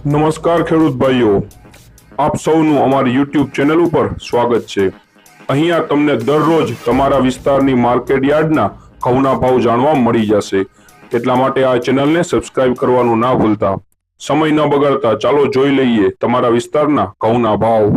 નમસ્કાર ખેડૂત ભાઈઓ, આપ સૌનું અમારી YouTube ચેનલ ઉપર સ્વાગત છે। અહીંયા તમને દરરોજ તમારા વિસ્તારની માર્કેટ યાર્ડના ઘઉંના ભાવ જાણવા મળી જશે। એટલા માટે આ ચેનલને સબસ્ક્રાઇબ કરવાનું ના ભૂલતા। સમય ન બગાડતા ચાલો જોઈ લઈએ તમારા વિસ્તારના ઘઉંના ભાવ।